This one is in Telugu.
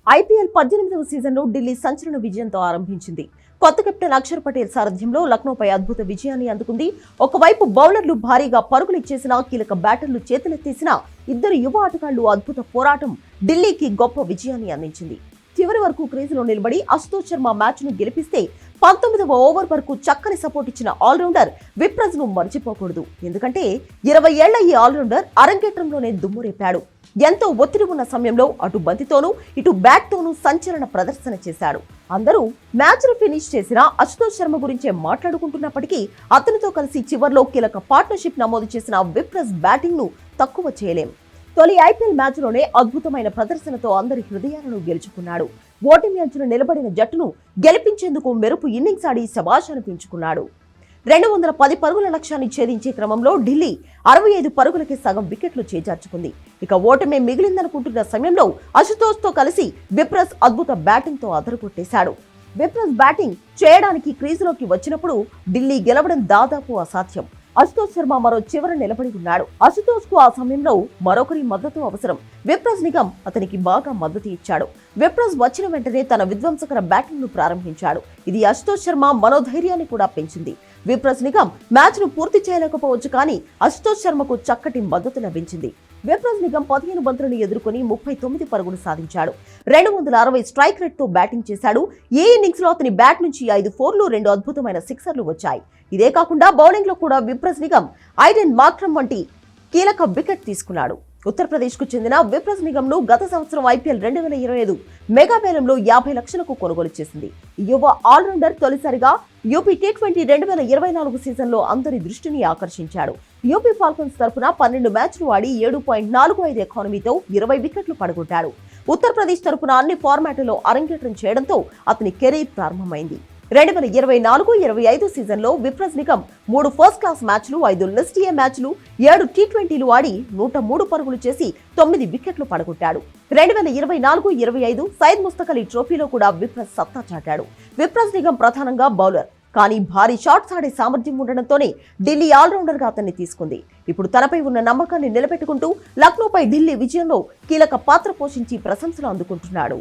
ఐపీఎల్ 18వ సీజన్ను ఢిల్లీ సంచలన విజయంతో ఆరంభించింది. కొత్త కెప్టెన్ అక్షర్ పటేల్ సారథ్యంలో లక్నోపై అద్భుత విజయాన్ని అందుకుంది. ఒకవైపు బౌలర్లు భారీగా పరుగులు ఇచ్చేసినా, కీలక బ్యాటర్లు చేతులెత్తేసినా ఇద్దరు యువ ఆటగాళ్లు అద్భుత పోరాటం ఢిల్లీకి గొప్ప విజయాన్ని అందించింది. చివరి వరకు క్రీజులో నిలబడి అశుతోష్ శర్మ మ్యాచ్ ను గెలిపిస్తే 19వ ఓవర్ వరకు చక్కని సపోర్ట్ ఇచ్చిన ఆల్రౌండర్ విప్రజ్ ను మర్చిపోకూడదు. ఎందుకంటే 20 ఏళ్ల ఈ ఆల్రౌండర్ అరంగేట్రంలోనే దుమ్మురేపాడు. ఎంతో ఒత్తిడి ఉన్న సమయంలో అటు బంతితోనూ ఇటు బ్యాట్ తోనూ సంచలన ప్రదర్శన చేశాడు. అందరూ మ్యాచ్ ను ఫినిష్ చేసిన అశుతోష్ శర్మ గురించే మాట్లాడుకుంటున్నప్పటికీ అతనితో కలిసి చివర్లో కీలక పార్ట్నర్షిప్ నమోదు చేసిన విప్రజ్ బ్యాటింగ్ ను తక్కువ చేయలేం. తొలి ఐపీఎల్ మ్యాచ్ లోనే అద్భుతమైన ప్రదర్శనతో అందరి హృదయాలను గెలుచుకున్నాడు. ఓటమి అంచున నిలబడిన జట్టును గెలిపించేందుకు మెరుపు ఇన్నింగ్స్ ఆడి శభాష్ అనిపించుకున్నాడు. 210 పరుగుల లక్ష్యాన్ని ఛేదించే క్రమంలో ఢిల్లీ 65 పరుగులకి సగం వికెట్లు చేజార్చుకుంది. ఇక ఓటమే మిగిలిందనుకుంటున్న సమయంలో అశుతోష్ తో కలిసి విప్రజ్ అద్భుత బ్యాటింగ్ తో అదరగొట్టేశాడు. విప్రజ్ బ్యాటింగ్ చేయడానికి క్రీజులోకి వచ్చినప్పుడు ఢిల్లీ గెలవడం దాదాపు అసాధ్యం. అశుతోష్ శర్మ మరో చివర నిలబడి ఉన్నాడు. అశుతోష్ కు ఆ సమయంలో మరొకరి మద్దతు అవసరం. విప్రజ్ నిగమ్ అతనికి బాగా మద్దతు ఇచ్చాడు. విప్రజ్ వచ్చిన వెంటనే తన విధ్వంసకర బ్యాటింగ్ ను ప్రారంభించాడు. ఇది అశుతోష్ శర్మ మనోధైర్యాన్ని కూడా పెంచింది. విప్రజ్ నిగమ్ మ్యాచ్ ను పూర్తి చేయలేకపోవచ్చు, కానీ అశుతోష్ శర్మకు చక్కటి మద్దతు లభించింది. విప్రజ్ నిగమ్ 15 బంతులను ఎదుర్కొని 39 పరుగులు సాధించాడు. 260 స్ట్రైక్ రేట్ తో బ్యాటింగ్ చేశాడు. ఈ ఇన్నింగ్స్ లో అతని బ్యాట్ నుంచి 5 4లు 2 అద్భుతమైన సిక్సర్లు వచ్చాయి. ఇదే కాకుండా బౌలింగ్ లో కూడా విప్రజ్ నిగమ్ ఐడెన్ మార్క్రమ్ వంటి కీలక వికెట్ తీసుకున్నాడు. ఉత్తరప్రదేశ్ కు చెందిన విప్రజ్ నిగమ్ ను గత సంవత్సరం ఐపీఎల్ 2025 మెగా వేలంలో 50 లక్షలకు కొనుగోలు చేసింది. ఈ యువ ఆల్రౌండర్ తొలిసారిగా యూపీ టీ20 2024 సీజన్ లో అందరి దృష్టిని ఆకర్షించాడు. యూపీ ఫాల్కన్స్ తరఫున 12 మ్యాచ్లు ఆడి 7.45 ఎకానమీతో 20 వికెట్లు పడగొట్టాడు. ఉత్తరప్రదేశ్ తరఫున అన్ని ఫార్మాట్లలో అరంగేట్రం చేయడంతో అతని కెరీర్ ప్రారంభమైంది. 2024-25 సీజన్లో విప్రజ్ నిగమ్ 3 ఫస్ట్ క్లాస్ మ్యాచ్లు, 5 లిస్ట్ ఏ మ్యాచ్లు, 7 టీ20లు ఆడి 103 పరుగులు చేసి 9 వికెట్లు పడగొట్టాడు. 2024-25 సయ్యద్ ముస్తక్ అలీ ట్రోఫీలో కూడా విప్రజ్ సత్తా చాటాడు. విప్రజ్ నిగమ్ ప్రధానంగా బౌలర్, కానీ భారీ షాట్స్ ఆడే సామర్థ్యం ఉండడంతోనే ఢిల్లీ ఆల్రౌండర్ గా అతన్ని తీసుకుంది. ఇప్పుడు తనపై ఉన్న నమ్మకాన్ని నిలబెట్టుకుంటూ లక్నోపై ఢిల్లీ విజయంలో కీలక పాత్ర పోషించి ప్రశంసలు అందుకుంటున్నాడు.